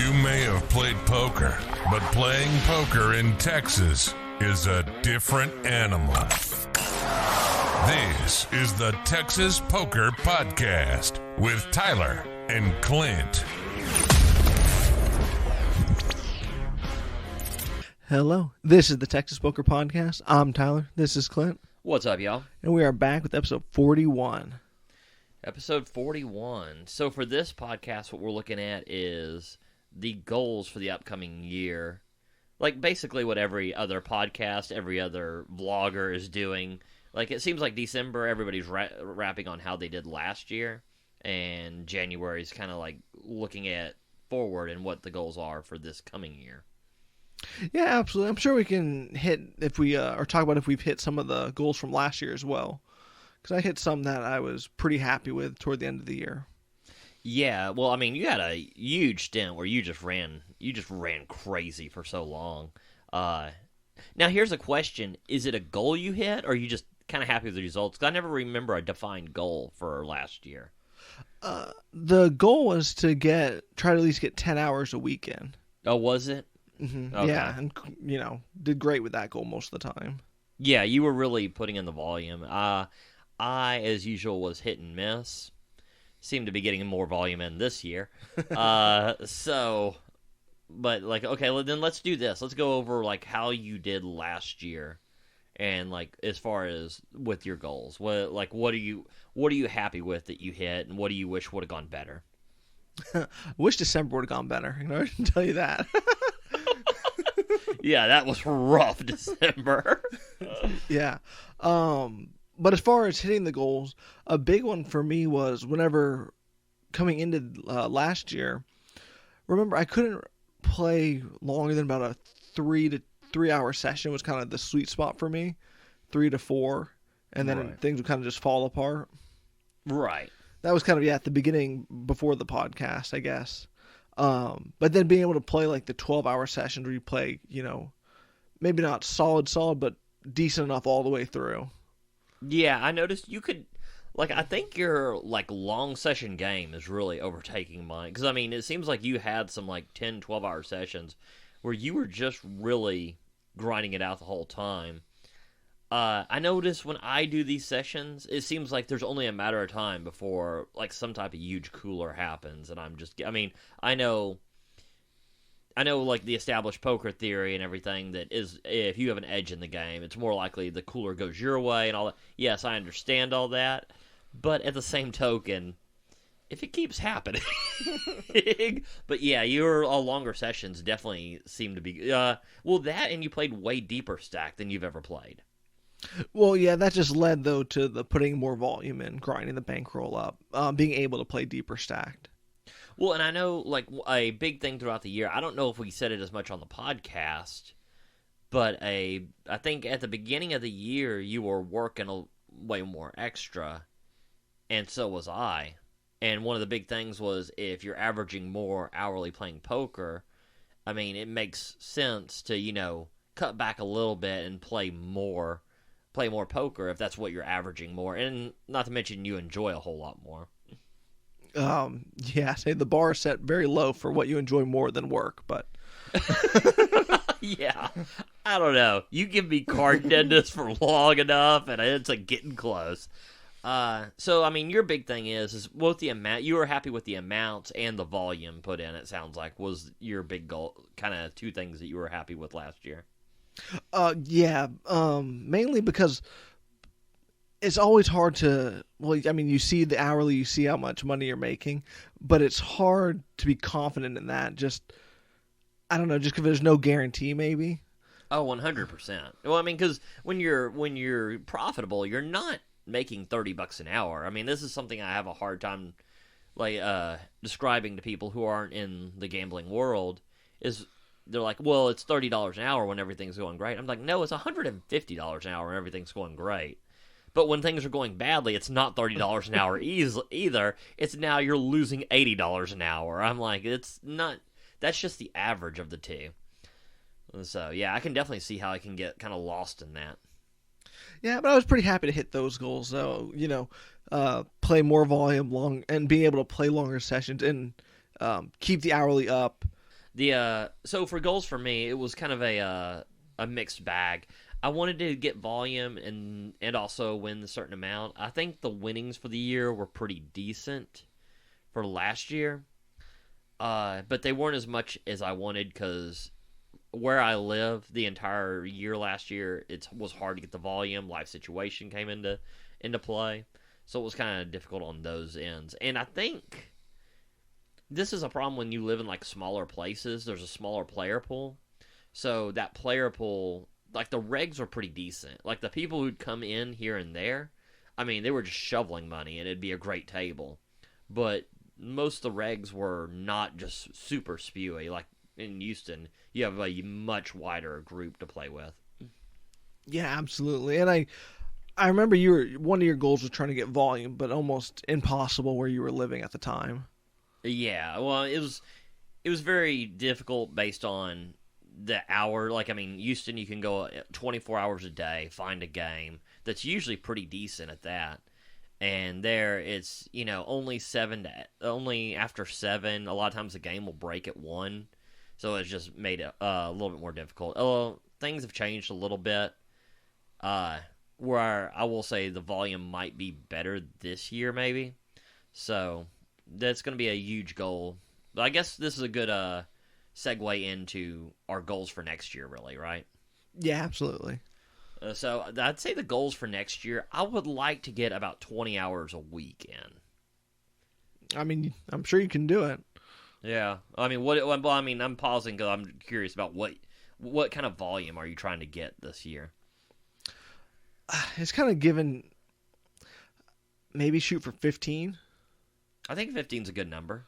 You may have played poker, but playing poker in Texas is a different animal. This is the Texas Poker Podcast with Tyler and Clint. Hello, this is the Texas Poker Podcast. I'm Tyler. This is Clint. What's up, y'all? And we are back with episode 41. Episode 41. So for this podcast, what we're looking at is the goals for the upcoming year. Like basically what every other podcast, every other vlogger is doing. Like it seems like December, everybody's rapping on how they did last year. And January is kind of like looking at forward and what the goals are for this coming year. Yeah, absolutely. I'm sure we can hit if we or talk about if we've hit some of the goals from last year as well. Because I hit some that I was pretty happy with toward the end of the year. Yeah, well, I mean, you had a huge stint where you just ran crazy for so long. Now, here's a question: is it a goal you hit, or are you just kind of happy with the results? Because I never remember a defined goal for last year. The goal was to try to at least get 10 hours a weekend. Oh, was it? Mm-hmm. Okay. Yeah, and did great with that goal most of the time. Yeah, you were really putting in the volume. I, as usual, was hit and miss. Seemed to be getting more volume in this year. But like, okay, well, then let's do this. Let's go over like how you did last year, and like as far as with your goals. What are you happy with that you hit, and what do you wish would have gone better? I wish December would have gone better. I can tell you that. Yeah, that was rough December. Yeah. But as far as hitting the goals, a big one for me was whenever coming into last year, remember I couldn't play longer than about a 3 to 3 hour session was kind of the sweet spot for me, 3 to 4, and then Right. things would kind of just fall apart. Right. That was kind of at the beginning before the podcast, I guess. But then being able to play like the 12-hour sessions where you play, maybe not solid, but decent enough all the way through. Yeah, I noticed you could, like, I think your, like, long session game is really overtaking mine. Because, I mean, it seems like you had some, like, 10, 12-hour sessions where you were just really grinding it out the whole time. I notice when I do these sessions, it seems like there's only a matter of time before, like, some type of huge cooler happens. And I know, like, the established poker theory and everything that is, if you have an edge in the game, it's more likely the cooler goes your way and all that. Yes, I understand all that. But at the same token, if it keeps happening. But yeah, your longer sessions definitely seem to be, well, that and you played way deeper stack than you've ever played. Well, yeah, that just led, though, to the putting more volume in, grinding the bankroll up, being able to play deeper stacked. Well, and I know, like, a big thing throughout the year, I don't know if we said it as much on the podcast, but I think at the beginning of the year, you were working way more extra, and so was I. And one of the big things was if you're averaging more hourly playing poker, I mean, it makes sense to, cut back a little bit and play more poker if that's what you're averaging more. And not to mention you enjoy a whole lot more. Yeah, say the bar is set very low for what you enjoy more than work, but yeah, I don't know. You give me card dentist for long enough, and it's like getting close. So I mean, your big thing is both the amount. You were happy with the amounts and the volume put in. It sounds like was your big goal. Kind of two things that you were happy with last year. Yeah, mainly because it's always hard to, well, I mean, you see the hourly, you see how much money you're making, but it's hard to be confident in that. I don't know, just because there's no guarantee, maybe. Oh, 100%. Well, I mean, because when you're profitable, you're not making $30 an hour. I mean, this is something I have a hard time, like, describing to people who aren't in the gambling world, is they're like, well, it's $30 an hour when everything's going great. I'm like, no, it's $150 an hour when everything's going great. But when things are going badly, it's not $30 an hour either. It's now you're losing $80 an hour. I'm like, it's not. That's just the average of the two. So, yeah, I can definitely see how I can get kind of lost in that. Yeah, but I was pretty happy to hit those goals, though. Play more volume and being able to play longer sessions and keep the hourly up. So for goals for me, it was kind of a mixed bag. I wanted to get volume and also win a certain amount. I think the winnings for the year were pretty decent for last year, but they weren't as much as I wanted because where I live the entire year last year, it was hard to get the volume. Life situation came into play, so it was kind of difficult on those ends. And I think this is a problem when you live in like smaller places. There's a smaller player pool, so that player pool, like the regs were pretty decent. Like the people who'd come in here and there, I mean, they were just shoveling money, and it'd be a great table. But most of the regs were not just super spewy. Like in Houston, you have a much wider group to play with. Yeah, absolutely. And I remember one of your goals was trying to get volume, but almost impossible where you were living at the time. Yeah, well, it was very difficult based on the hour. Like, I mean, Houston, you can go 24 hours a day, find a game that's usually pretty decent at that. And there, it's only after 7. A lot of times the game will break at 1, so it's just made it a little bit more difficult. Things have changed a little bit. Where I will say the volume might be better this year, maybe. So that's going to be a huge goal. But I guess this is a good segue into our goals for next year, really, right? Yeah, absolutely. So I'd say the goals for next year, I would like to get about 20 hours a week in. I mean, I'm sure you can do it. Yeah. I mean, well, I mean, I'm pausing because I'm curious about what kind of volume are you trying to get this year? It's kind of given. Maybe shoot for 15. I think 15 is a good number.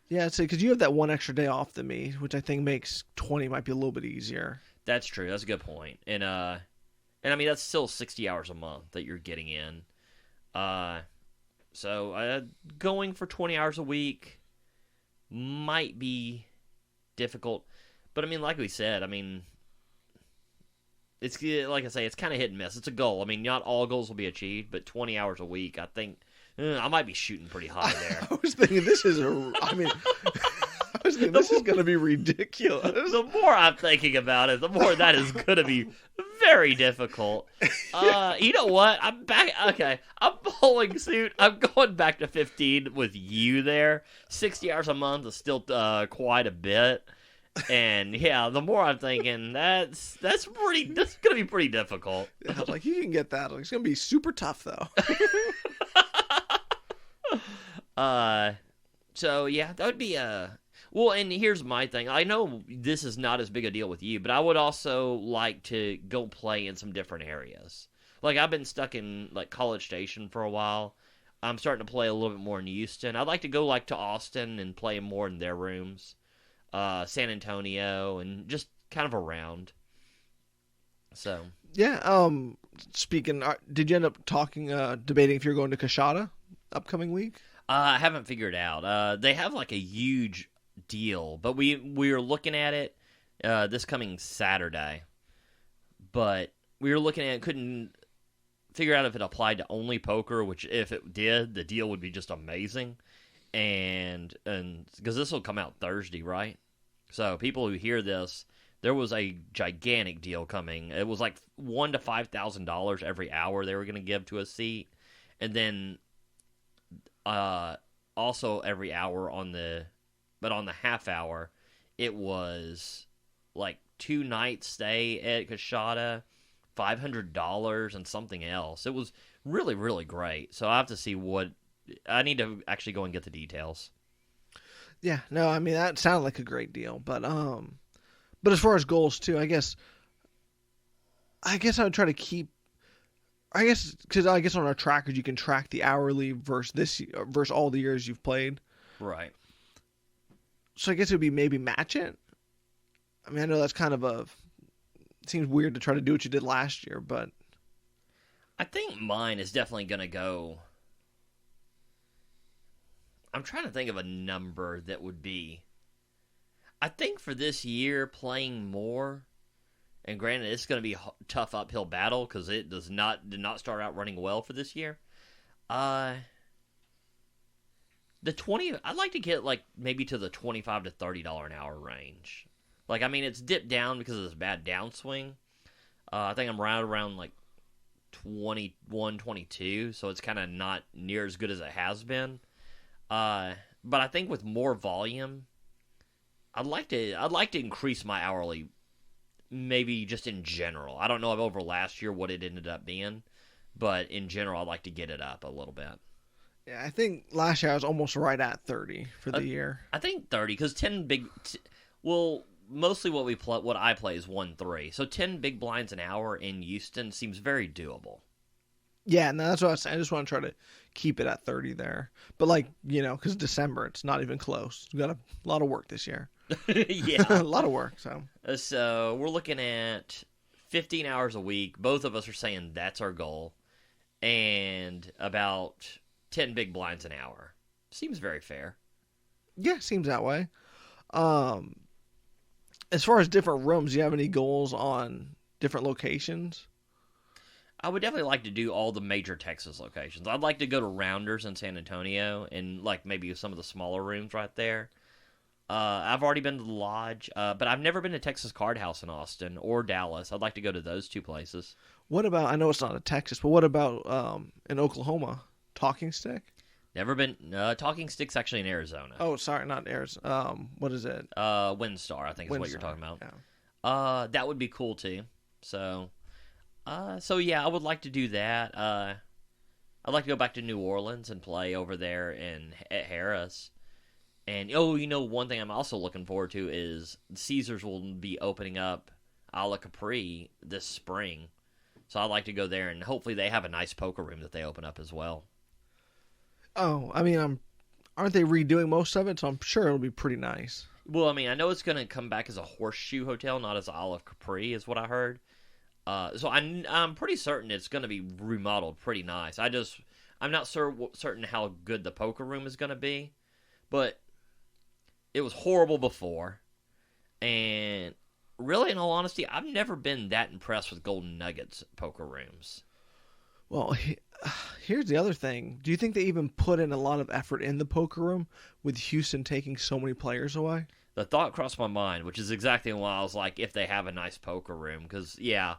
Yeah, I'd say because you have that one extra day off than me, which I think makes 20 might be a little bit easier. That's true. That's a good point. And I mean that's still 60 hours a month that you're getting in. So going for 20 hours a week might be difficult, but I mean, like we said, I mean, it's like I say, it's kind of hit and miss. It's a goal. I mean, not all goals will be achieved, but 20 hours a week, I think I might be shooting pretty high there. I was thinking this is this is going to be ridiculous. The more I'm thinking about it, the more that is going to be very difficult. You know what? I'm back. Okay, I'm pulling suit. I'm going back to 15 with you there. 60 hours a month is still quite a bit. And yeah, the more I'm thinking, that's going to be pretty difficult. Yeah, I was like, you can get that. It's going to be super tough though. So yeah, that would be well, and here's my thing. I know this is not as big a deal with you, but I would also like to go play in some different areas. Like I've been stuck in like College Station for a while. I'm starting to play a little bit more in Houston. I'd like to go like to Austin and play more in their rooms. San Antonio and just kind of around. So yeah. Speaking, did you end up debating if you're going to Coshada upcoming week? I haven't figured out. They have like a huge deal, but we were looking at it this coming Saturday. But we were looking at it, couldn't figure out if it applied to only poker, which if it did, the deal would be just amazing. And because this will come out Thursday, right? So people who hear this, there was a gigantic deal coming. It was like $1,000 to $5,000 every hour they were going to give to a seat, and then also every hour on the half hour, it was like 2 nights stay at Coshada, $500 and something else. It was really, really great. So I have to see I need to actually go and get the details. Yeah, no, I mean that sounded like a great deal, but as far as goals too, I guess I would try to keep. Because on our trackers you can track the hourly versus all the years you've played. Right. So I guess it would be maybe match it. I mean, I know that's kind of it seems weird to try to do what you did last year, but I think mine is definitely going to go. I'm trying to think of a number that would be. I think for this year, playing more, and granted, it's going to be a tough uphill battle because it did not start out running well for this year. The The 20, I'd like to get like maybe to the $25 to $30 an hour range. Like, I mean, it's dipped down because of this bad downswing. I think I'm right around like 21, 22, so it's kind of not near as good as it has been. But I think with more volume, I'd like to increase my hourly, maybe just in general. I don't know over last year what it ended up being, but in general, I'd like to get it up a little bit. Yeah, I think last year I was almost right at 30 for the year. I think 30 because 10 big. Well, mostly what I play is 1-3, so 10 big blinds an hour in Houston seems very doable. Yeah, no, that's what I was saying. I just want to try to keep it at 30 there. But, like, because December, it's not even close. We've got a lot of work this year. Yeah. A lot of work, so. So we're looking at 15 hours a week. Both of us are saying that's our goal. And about 10 big blinds an hour. Seems very fair. Yeah, seems that way. As far as different rooms, do you have any goals on different locations? I would definitely like to do all the major Texas locations. I'd like to go to Rounders in San Antonio and like maybe some of the smaller rooms right there. I've already been to the Lodge, but I've never been to Texas Card House in Austin or Dallas. I'd like to go to those two places. What about, I know it's not in Texas, but what about in Oklahoma? Talking Stick? Never been. Talking Stick's actually in Arizona. Oh, sorry, not Arizona. What is it? Windstar, I think is what you're talking about. Yeah. That would be cool too. So yeah, I would like to do that. I'd like to go back to New Orleans and play over there at Harris. And one thing I'm also looking forward to is Caesars will be opening up a la Capri this spring. So I'd like to go there, and hopefully they have a nice poker room that they open up as well. Oh, I mean, aren't they redoing most of it? So I'm sure it'll be pretty nice. Well, I mean, I know it's going to come back as a horseshoe hotel, not as a la Capri, is what I heard. So I'm pretty certain it's going to be remodeled pretty nice. I'm not certain how good the poker room is going to be, but it was horrible before, and really, in all honesty, I've never been that impressed with Golden Nuggets poker rooms. Well, here's the other thing. Do you think they even put in a lot of effort in the poker room with Houston taking so many players away? The thought crossed my mind, which is exactly why I was like, if they have a nice poker room, because, yeah,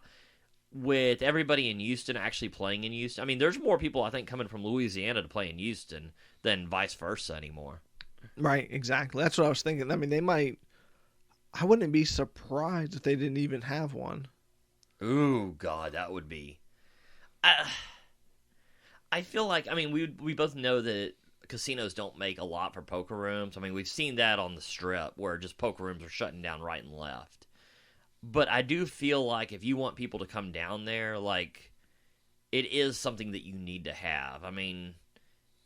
with everybody in Houston actually playing in Houston, I mean, there's more people, I think, coming from Louisiana to play in Houston than vice versa anymore. Right, exactly. That's what I was thinking. I mean, they might... I wouldn't be surprised if they didn't even have one. Ooh, God, that would be... I feel like, I mean, we both know that casinos don't make a lot for poker rooms. I mean, we've seen that on the Strip, where just poker rooms are shutting down right and left. But I do feel like if you want people to come down there, like, it is something that you need to have. I mean,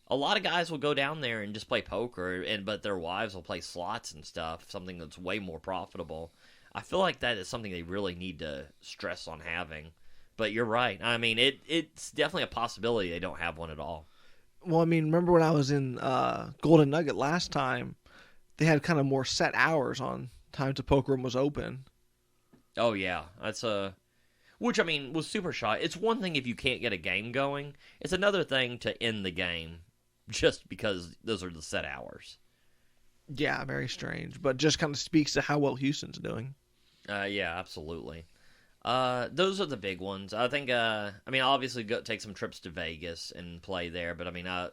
a lot of guys will go down there and just play poker, but their wives will play slots and stuff, something that's way more profitable. I feel like that is something they really need to stress on having. But you're right. I mean, it's definitely a possibility they don't have one at all. Well, I mean, remember when I was in Golden Nugget last time, they had kind of more set hours on times the poker room was open. Oh, yeah. That's which, I mean, was super shy. It's one thing if you can't get a game going. It's another thing to end the game just because those are the set hours. Yeah, very strange. But just kind of speaks to how well Houston's doing. Yeah, absolutely. Those are the big ones. I think, I'll obviously take some trips to Vegas and play there, but I mean, I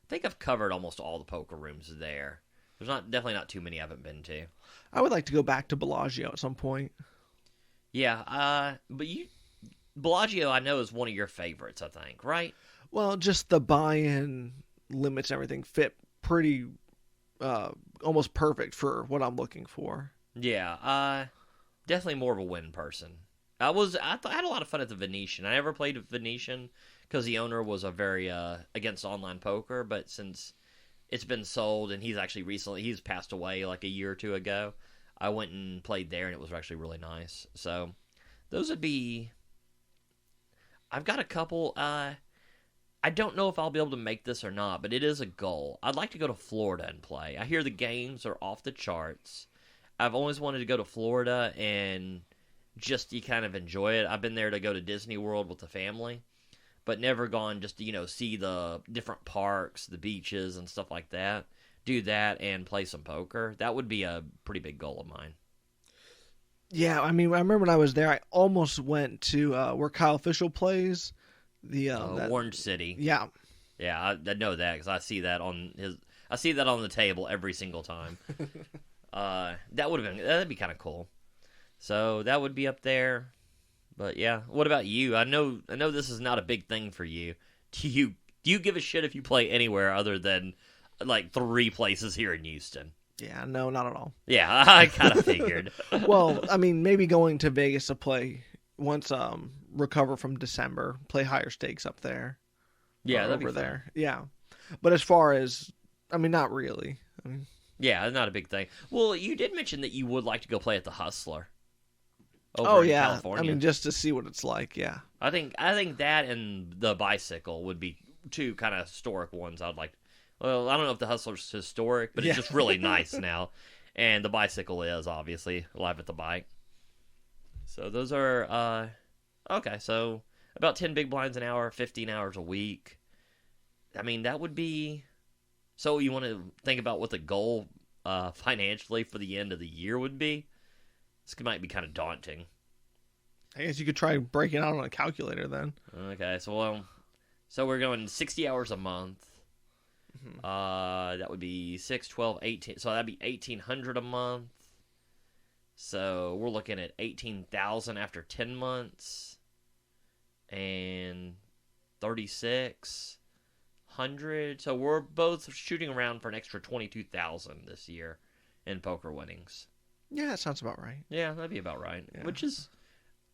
think I've covered almost all the poker rooms there. There's definitely not too many I haven't been to. I would like to go back to Bellagio at some point. Yeah, but Bellagio, I know, is one of your favorites, I think, right? Well, just the buy-in limits and everything fit pretty, almost perfect for what I'm looking for. Yeah, definitely more of a win person. I had a lot of fun at the Venetian. I never played at Venetian because the owner was a very against online poker, but since it's been sold and he's passed away like a year or two ago, I went and played there and it was actually really nice. So those would be... I've got a couple... I don't know if I'll be able to make this or not, but it is a goal. I'd like to go to Florida and play. I hear the games are off the charts. I've always wanted to go to Florida and just kind of enjoy it. I've been there to go to Disney World with the family, but never gone just to, see the different parks, the beaches, and stuff like that. Do that and play some poker. That would be a pretty big goal of mine. Yeah, I mean, I remember when I was there, I almost went to where Kyle Fischel plays. Orange City. Yeah. Yeah, I know that because I see that on the table every single time. That'd be kind of cool. So that would be up there. But yeah, what about you? I know this is not a big thing for you. Do you give a shit if you play anywhere other than like 3 places here in Houston? Yeah, no, not at all. Yeah, I kind of figured. Well, I mean, maybe going to Vegas to play once recover from December, play higher stakes up there. Yeah, that'd over be fun. there. Yeah, but as far as, I mean, not really. I mean, yeah, not a big thing. Well, you did mention that you would like to go play at the Hustler. Oh in yeah, California. I mean, just to see what it's like. Yeah. I think that and the Bicycle would be 2 kind of historic ones I'd like. Well, I don't know if the Hustler's historic, but it's just really nice now. And the Bicycle is, obviously, Live at the Bike. So those are, okay, so about 10 big blinds an hour, 15 hours a week. I mean, that would be... So you want to think about what the goal financially for the end of the year would be? This might be kind of daunting. I guess you could try breaking it out on a calculator then. Okay, so we're going 60 hours a month. That would be 6, 12, 18. So that'd be 1,800 a month. So we're looking at 18,000 after 10 months, and 3,600. So we're both shooting around for an extra 22,000 this year in poker winnings. Yeah, that sounds about right. Yeah, that'd be about right. Yeah. Which is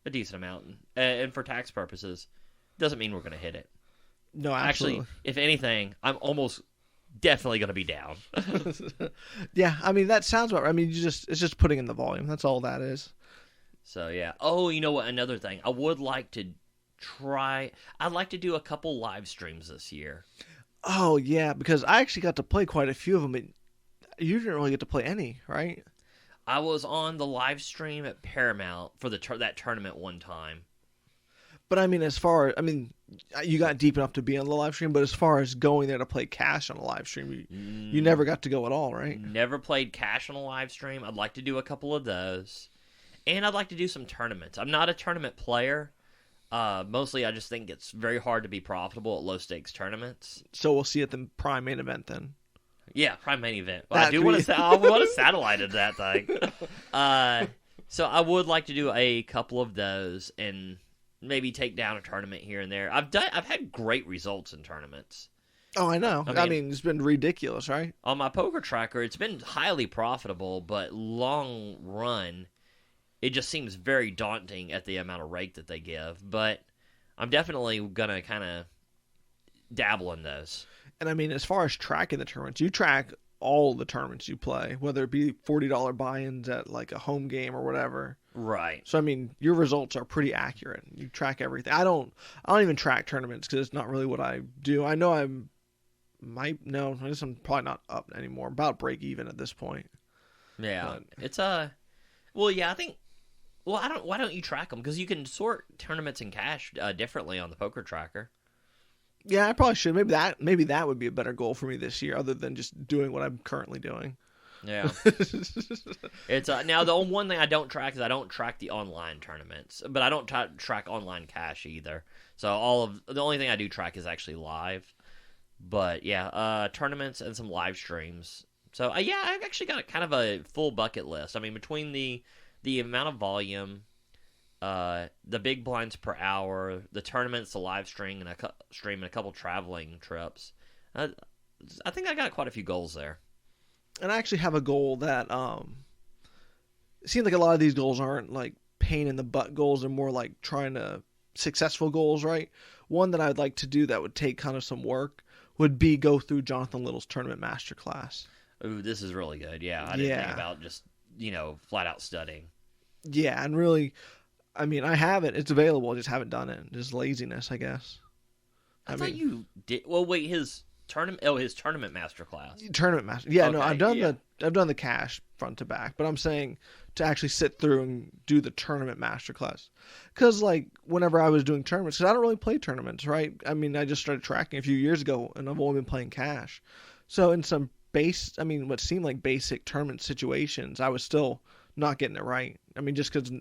a decent amount, and for tax purposes, doesn't mean we're going to hit it. No, absolutely. Actually, if anything, I'm almost definitely going to be down. Yeah, I mean, that sounds about right. I mean, it's just putting in the volume. That's all that is. So, yeah. Oh, you know what? Another thing. I'd like to do a couple live streams this year. Oh, yeah, because I actually got to play quite a few of them, but you didn't really get to play any, right? I was on the live stream at Paramount for that tournament one time. But I mean, you got deep enough to be on the live stream, but as far as going there to play cash on a live stream, you never got to go at all, right? Never played cash on a live stream. I'd like to do a couple of those. And I'd like to do some tournaments. I'm not a tournament player. Mostly I just think it's very hard to be profitable at low-stakes tournaments. So we'll see at the Prime Main Event then. Yeah, Prime Main Event. Well, I want to satellite that thing. So I would like to do a couple of those and maybe take down a tournament here and there. I've had great results in tournaments. Oh, I know. I mean, it's been ridiculous, right? On my poker tracker, it's been highly profitable, but long run, it just seems very daunting at the amount of rake that they give. But I'm definitely gonna kind of dabble in those. And I mean, as far as tracking the tournaments, you track all the tournaments you play, whether it be $40 buy-ins at like a home game or whatever. Right. So I mean, your results are pretty accurate. You track everything. I don't even track tournaments because it's not really what I do. I know I guess I'm probably not up anymore. About break even at this point. Yeah. But it's well, yeah, I think. Well, why don't you track them? Because you can sort tournaments and cash differently on the poker tracker. Yeah, I probably should. Maybe that would be a better goal for me this year, other than just doing what I'm currently doing. Yeah. It's now the one thing I don't track is I don't track the online tournaments, but I don't track online cash either. So the only thing I do track is actually live. But yeah, tournaments and some live streams. So yeah, I've actually got kind of a full bucket list. I mean, between the amount of volume, the big blinds per hour, the tournaments, the live stream, and a couple traveling trips. I think I got quite a few goals there. And I actually have a goal that it seems like a lot of these goals aren't like pain in the butt goals. They're more like trying to successful goals, right? One that I'd like to do that would take kind of some work would be go through Jonathan Little's tournament masterclass. Ooh, this is really good. Yeah, I didn't think about just flat out studying. Yeah, and really, I mean, I have it. It's available. I just haven't done it. Just laziness, I guess. I thought you did. Well, wait, his tournament. Oh, his tournament masterclass. Tournament master. Yeah, okay, no, I've done the cash front to back, but I'm saying to actually sit through and do the tournament masterclass. Because, like, whenever I was doing tournaments, because I don't really play tournaments, right? I mean, I just started tracking a few years ago, and I've only been playing cash. So in some what seemed like basic tournament situations, I was still not getting it right. I mean, just because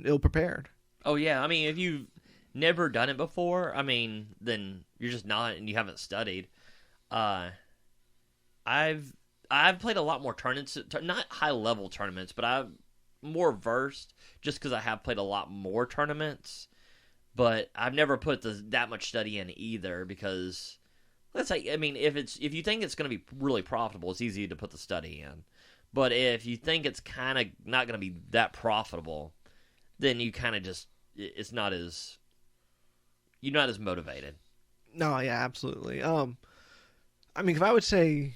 ill prepared. Oh, yeah. I mean, if you've never done it before, I mean, then you're just not, and you haven't studied. I've played a lot more tournaments, not high-level tournaments, but I'm more versed just because I have played a lot more tournaments. But I've never put that much study in either because, let's say, I mean, if you think it's going to be really profitable, it's easy to put the study in. But if you think it's kind of not going to be that profitable, then you kind of just, you're not as motivated. No, yeah, absolutely. I mean, if I would say,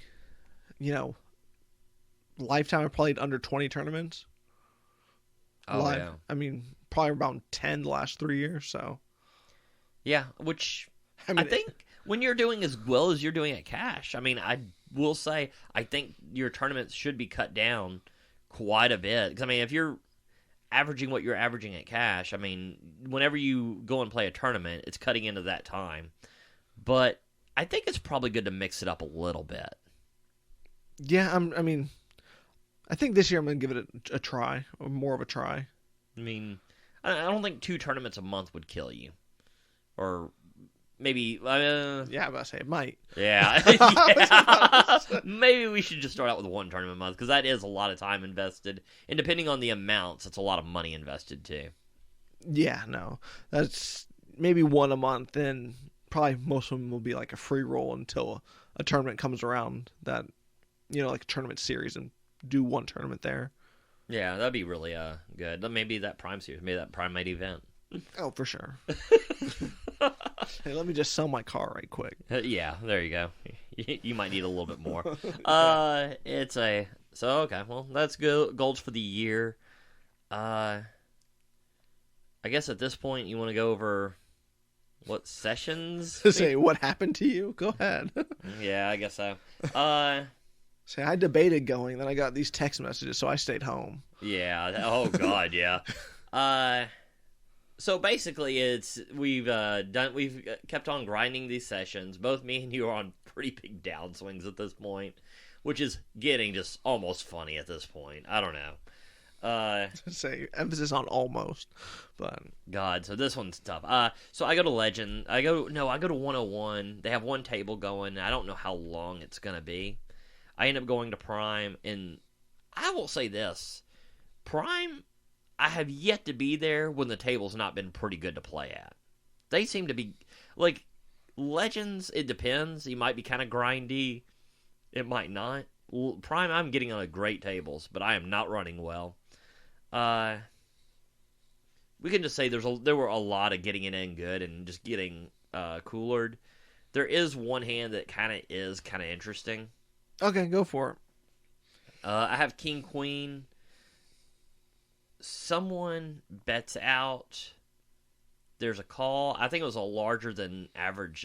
lifetime I played under 20 tournaments. Oh, yeah. I mean, probably around 10 the last 3 years, so. Yeah, which I think when you're doing as well as you're doing at cash, I mean, I will say I think your tournaments should be cut down quite a bit. Because, I mean, if you're averaging what you're averaging at cash, I mean, whenever you go and play a tournament, it's cutting into that time. But I think it's probably good to mix it up a little bit. Yeah, I think this year I'm going to give it a try, or more of a try. I mean, I don't think 2 tournaments a month would kill you. Or maybe... yeah, I'm about to say it might. Yeah. Yeah. Maybe we should just start out with 1 tournament a month, because that is a lot of time invested. And depending on the amounts, it's a lot of money invested, too. Yeah, no. That's maybe 1 a month, and probably most of them will be like a free roll until a tournament comes around that, like a tournament series, and do 1 tournament there. Yeah, that'd be really good. Maybe that Prime series, maybe that Prime Mate event. Oh, for sure. Hey, let me just sell my car right quick. Yeah, there you go. You might need a little bit more. Okay, well, that's good. Goals for the year. I guess at this point you want to go over what sessions? Say, what happened to you? Go ahead. Yeah, I guess so. Say, I debated going, then I got these text messages, so I stayed home. Yeah. Oh God, yeah. So basically, we've kept on grinding these sessions. Both me and you are on pretty big downswings at this point, which is getting just almost funny at this point. I don't know. Say, emphasis on almost, but God, so this one's tough. So I go to Legend. I go to 101. They have 1 table going. I don't know how long it's gonna be. I end up going to Prime, and I will say this: Prime, I have yet to be there when the table's not been pretty good to play at. They seem to be like Legends. It depends. You might be kind of grindy. It might not. Prime, I'm getting on a great tables, but I am not running well. We can just say there were a lot of getting it in good and just getting coolered. There is one hand that is kind of interesting. Okay, go for it. I have King Queen. Someone bets out. There's a call. I think it was a larger than average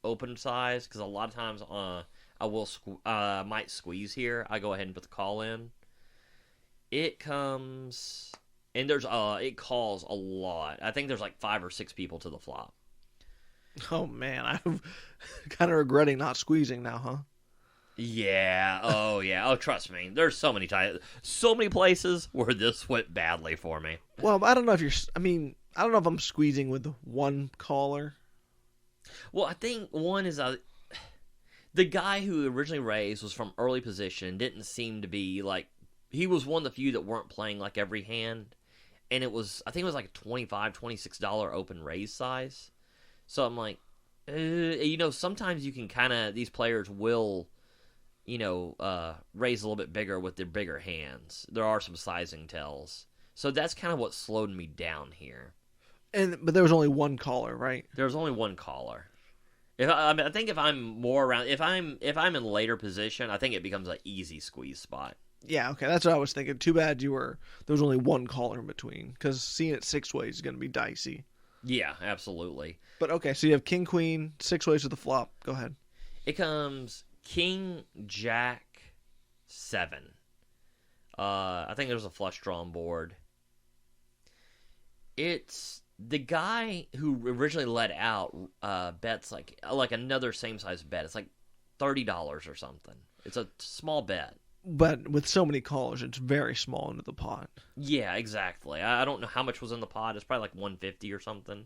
open size because a lot of times I will might squeeze here. I go ahead and put the call in. It comes and it calls a lot. I think there's like 5 or 6 people to the flop. Oh man, I'm kind of regretting not squeezing now, huh? Yeah. Oh yeah. Oh, trust me. There's so many places where this went badly for me. Well, I don't know if I don't know if I'm squeezing with 1 caller. Well, I think one is the guy who originally raised was from early position. Didn't seem to be like he was one of the few that weren't playing like every hand, and I think it was like a $25, $26 open raise size. So I'm like, sometimes you can these players will. Raise a little bit bigger with their bigger hands. There are some sizing tells. So that's kind of what slowed me down here. But there was only 1 caller, right? There was only 1 caller. I think if I'm more around, if I'm in later position, I think it becomes an easy squeeze spot. Yeah, okay, that's what I was thinking. Too bad there was only 1 caller in between, because seeing it 6 ways is going to be dicey. Yeah, absolutely. But okay, so you have King Queen 6 ways to the flop. Go ahead. It comes King Jack 7. I think there's a flush draw on board. It's the guy who originally let out bets like another same size bet. It's like $30 or something. It's a small bet. But with so many callers, it's very small into the pot. Yeah, exactly. I don't know how much was in the pot. It's probably like 150 or something.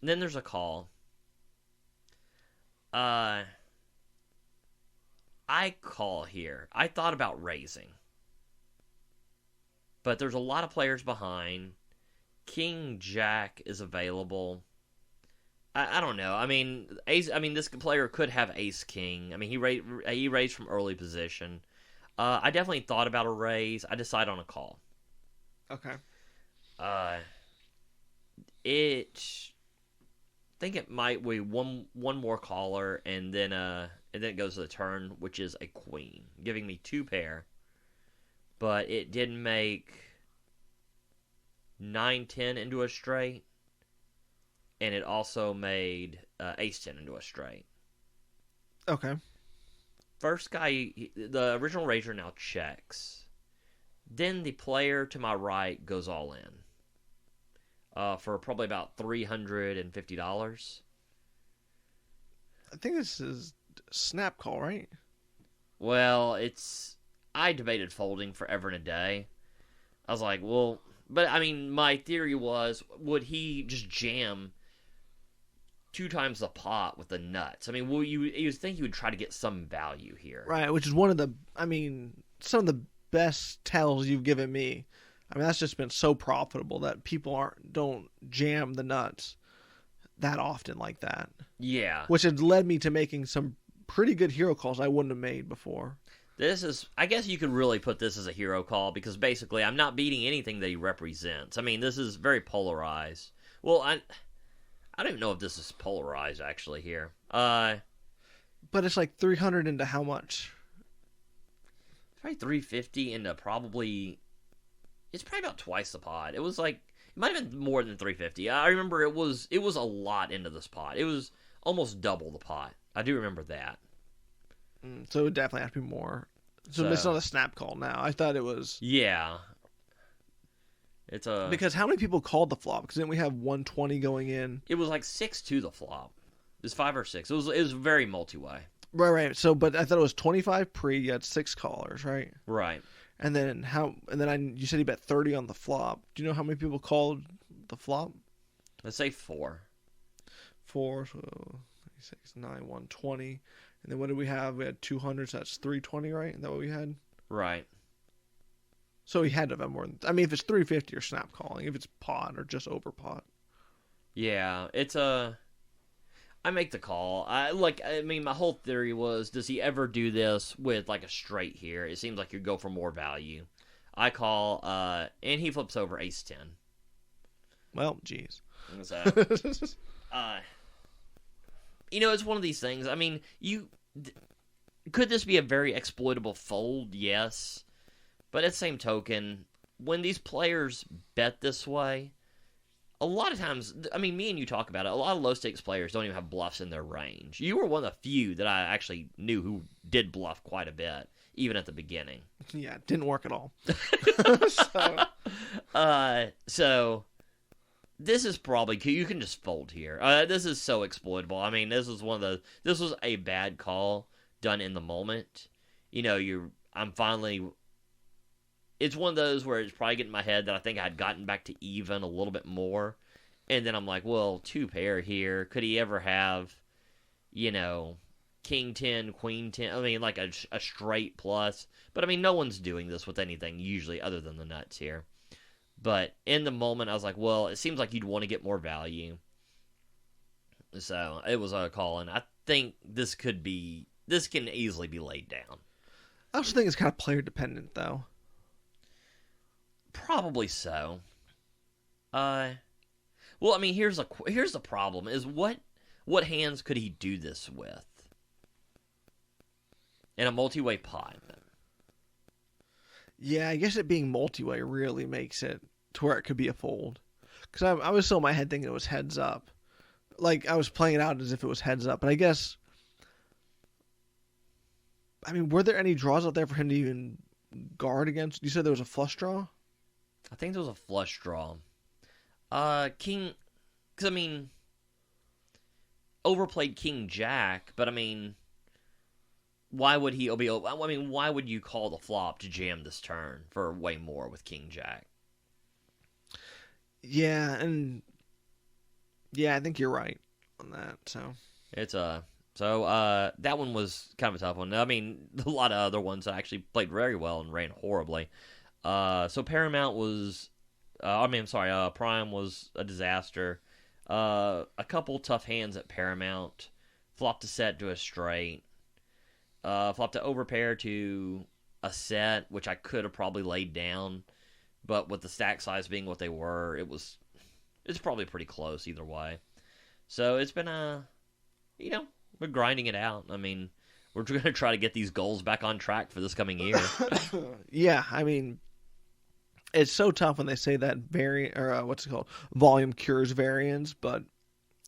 And then there's a call. I call here. I thought about raising. But there's a lot of players behind. King Jack is available. I don't know. I mean, this player could have Ace King. I mean, he raised from early position. I definitely thought about a raise. I decided on a call. Okay. I think it might be one more caller, and then it goes to the turn, which is a queen, giving me 2 pair. But it did make 9-10 into a straight, and it also made Ace-10 into a straight. Okay. First guy, the original raiser now checks. Then the player to my right goes all in for probably about $350. I think this is snap call, right? Well, I debated folding forever and a day. I was like, well, but I mean, my theory was, would he just jam 2 times the pot with the nuts? I mean, you think you would try to get some value here, Right, which is one of the, some of the best tells you've given me. I mean, that's just been so profitable that people don't jam the nuts that often like that. Yeah. Which had led me to making some pretty good hero calls I wouldn't have made before. I guess you could really put this as a hero call, because basically I'm not beating anything that he represents. I mean, this is very polarized. Well, I don't even know if this is polarized, actually, here. But it's like 300 into how much? Probably 350 into probably... It's probably about twice the pot. It was like... It might have been more than 350. I remember it was a lot into this pot. It was almost double the pot. I do remember that. So it would definitely have to be more. So it's not a snap call now. I thought it was... Yeah. Because how many people called the flop? Because didn't we have 120 going in? It was like 6-2 the flop. It was 5 or 6. It was very multi-way. Right. So, but I thought it was 25 pre. You had 6 callers, right? Right. And then you said he bet 30 on the flop. Do you know how many people called the flop? Let's say 4. 4, so 36, 9, 120. And then what did we have? We had 200, so that's 320, right? Is that what we had? Right. So he had to have more than... I mean, if it's 350 or snap calling, if it's pot or just over pot. Yeah, I make the call. My whole theory was, does he ever do this with like a straight here? It seems like you go for more value. I call, and he flips over Ace-10. Well, geez. So, it's one of these things. I mean, could this be a very exploitable fold? Yes. But at the same token, when these players bet this way, a lot of times, I mean, me and you talk about it, a lot of low-stakes players don't even have bluffs in their range. You were one of the few that I actually knew who did bluff quite a bit, even at the beginning. Yeah, it didn't work at all. So, this is probably, you can just fold here. This is so exploitable. I mean, this was a bad call done in the moment. It's one of those where it's probably getting in my head that I think I had gotten back to even a little bit more. And then I'm like, well, 2 pair here. Could he ever have, King 10, Queen 10? I mean, like a straight plus. But, I mean, no one's doing this with anything usually other than the nuts here. But in the moment, I was like, well, it seems like you'd want to get more value. So it was a call. And I think this can easily be laid down. I also think it's kind of player dependent, though. Probably so. Well, I mean, here's the problem: is what hands could he do this with in a multi-way pot? Yeah, I guess it being multi-way really makes it to where it could be a fold. Because I was still in my head thinking it was heads up, like I was playing it out as if it was heads up. But I guess, I mean, were there any draws out there for him to even guard against? You said there was a flush draw? I think there was a flush draw. King, because I mean, overplayed King Jack, but I mean, why would he be? I mean, why would you call the flop to jam this turn for way more with King Jack? Yeah, and yeah, I think you're right on that. So It's that one was kind of a tough one. I mean, a lot of other ones I actually played very well and ran horribly. So Paramount was, Prime was a disaster. A couple tough hands at Paramount. Flopped a set to a straight. Flopped to overpair to a set, which I could have probably laid down. But with the stack size being what they were, it's probably pretty close either way. So it's been we're grinding it out. I mean, we're going to try to get these goals back on track for this coming year. yeah, I mean, it's so tough when they say that volume cures variance, but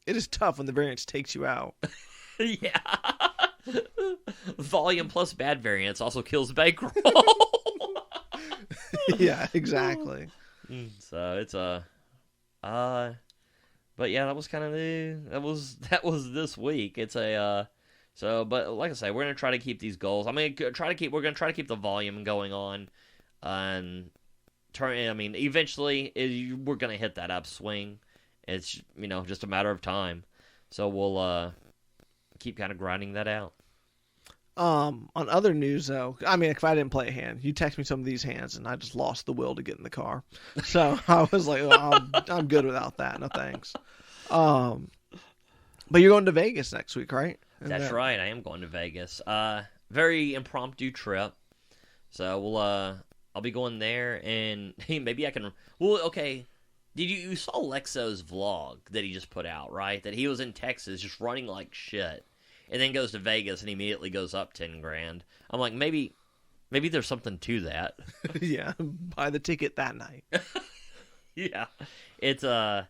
it is tough when the variance takes you out. Yeah. Volume plus bad variance also kills bankroll. Yeah, exactly. So it's but yeah, that was kind of that was this week. It's but like I say, we're gonna try to keep these goals. I mean, we're gonna try to keep the volume going on, and eventually we're gonna hit that upswing. It's just a matter of time. So we'll keep kind of grinding that out. On other news, though, I mean, if I didn't play a hand, you text me some of these hands, and I just lost the will to get in the car. So I was like, I'm good without that. No thanks. But you're going to Vegas next week, right? That's right. I am going to Vegas. Very impromptu trip. So I'll be going there, and maybe I can. Well, okay. Did you saw Lexo's vlog that he just put out, right? That he was in Texas just running like shit. And then goes to Vegas and immediately goes up $10,000. I'm like, maybe there's something to that. Yeah, buy the ticket that night. Yeah, it's so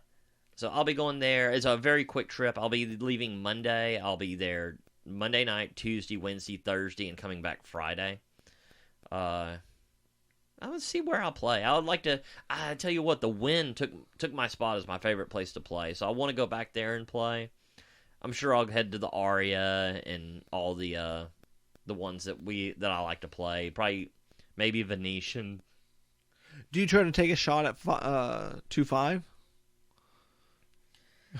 I'll be going there. It's a very quick trip. I'll be leaving Monday. I'll be there Monday night, Tuesday, Wednesday, Thursday, and coming back Friday. I would see where I'll play. I would like to. I tell you what, the Wynn took my spot as my favorite place to play. So I want to go back there and play. I'm sure I'll head to the Aria and all the ones that I like to play. Probably, maybe Venetian. Do you try to take a shot at 2-5?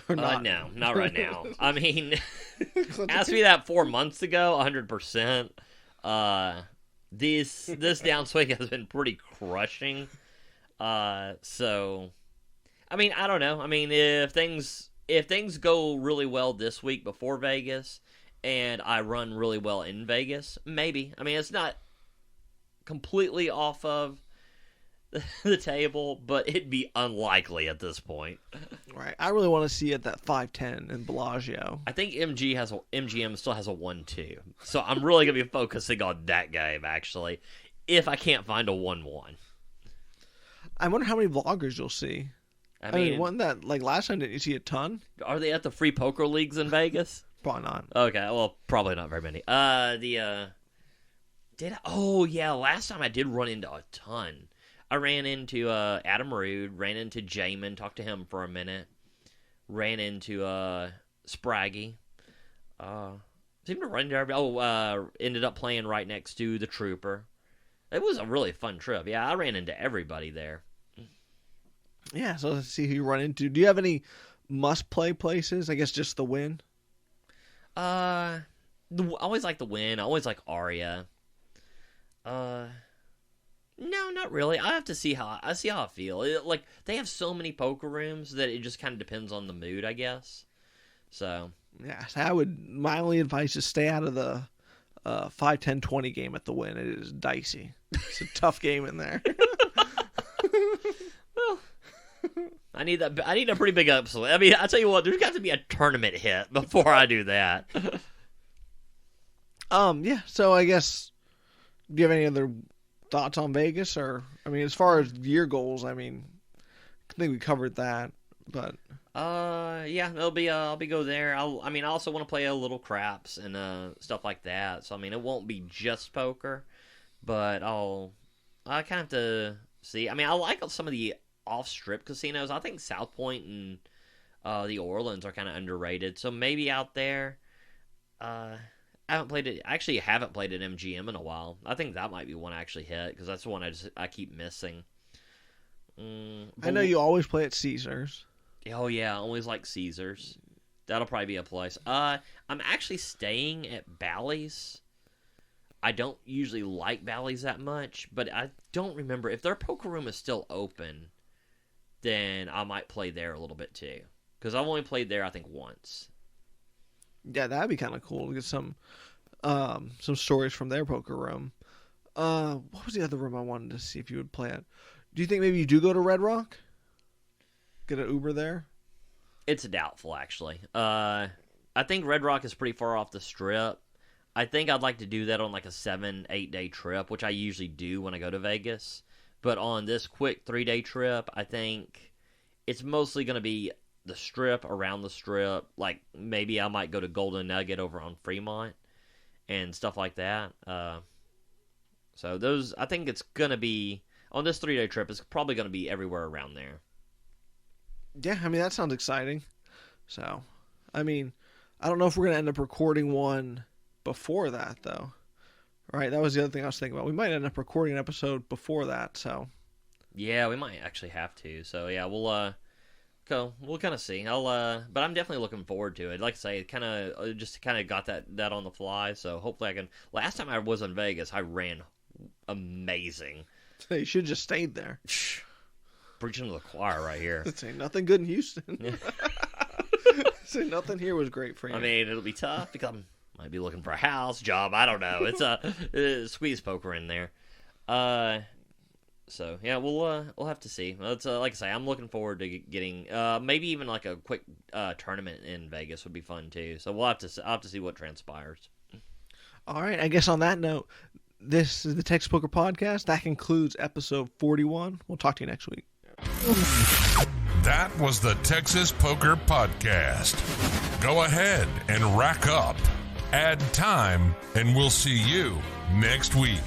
Or not? No, not right now. I mean, asked me that 4 months ago, 100%. This downswing has been pretty crushing. So, I mean, I don't know. I mean, if things go really well this week before Vegas, and I run really well in Vegas, maybe. I mean, it's not completely off of the table, but it'd be unlikely at this point. Right. I really want to see it that 5-10 in Bellagio. I think MGM still has a 1-2, so I'm really gonna be focusing on that game actually. If I can't find a 1-1, I wonder how many vloggers you'll see. I mean, one that, like, last time, didn't you see a ton? Are they at the free poker leagues in Vegas? Probably not. Okay, well, probably not very many. Last time I did run into a ton. I ran into Adam Rude, ran into Jamin, talked to him for a minute, ran into Spraggy. Seemed to run into everybody. Ended up playing right next to the Trooper. It was a really fun trip. Yeah, I ran into everybody there. Yeah, so let's see who you run into. Do you have any must-play places? I guess just the Wynn? I always like the Wynn. I always like Aria. No, not really. I have to see how I feel. Like, they have so many poker rooms that it just kind of depends on the mood, I guess. So yeah, my only advice is stay out of the 5-10-20 game at the Wynn. It is dicey. It's a tough game in there. Well, I need a pretty big upswing. I mean, I tell you what, there's got to be a tournament hit before I do that. Yeah. So I guess, do you have any other thoughts on Vegas? Or, I mean, as far as year goals, I mean, I think we covered that. But yeah, I'll be go there. I also want to play a little craps and stuff like that. So I mean, it won't be just poker, but I'll I kind of have to see. I mean, I like some of the off-strip casinos. I think South Point and the Orleans are kind of underrated. So maybe out there. I haven't played it. Actually, haven't played at MGM in a while. I think that might be one I actually hit because that's the one I keep missing. I know you always play at Caesars. Oh yeah, I always like Caesars. That'll probably be a place. I'm actually staying at Bally's. I don't usually like Bally's that much, but I don't remember if their poker room is still open. Then I might play there a little bit too, because I've only played there I think once. Yeah, that'd be kind of cool to get some stories from their poker room. What was the other room I wanted to see if you would play at? Do you think maybe you do go to Red Rock? Get an Uber there? It's doubtful, actually. I think Red Rock is pretty far off the strip. I think I'd like to do that on like a 7-8 day trip, which I usually do when I go to Vegas. But on this quick 3-day trip, I think it's mostly going to be the strip, around the strip. Like maybe I might go to Golden Nugget over on Fremont and stuff like that. So those, I think it's going to be, on this 3-day trip, it's probably going to be everywhere around there. Yeah, I mean, that sounds exciting. So, I mean, I don't know if we're going to end up recording one before that, though. Right? That was the other thing I was thinking about. We might end up recording an episode before that, so. Yeah, we might actually have to. So, yeah, we'll kind of see. But I'm definitely looking forward to it. Like I say, just got that on the fly, so hopefully I can. Last time I was in Vegas, I ran amazing. You should have just stayed there. Preaching to the choir right here. This ain't nothing good in Houston. Say nothing here was great for you. I mean, it'll be tough because I might be looking for a house, job. I don't know. It's squeeze poker in there. So yeah, we'll have to see. It's like I say, I'm looking forward to getting maybe even like a quick tournament in Vegas would be fun too. So I'll have to see what transpires. All right, I guess on that note, this is the Texas Poker Podcast. That concludes episode 41. We'll talk to you next week. That was the Texas Poker Podcast. Go ahead and rack up, add time, and we'll see you next week.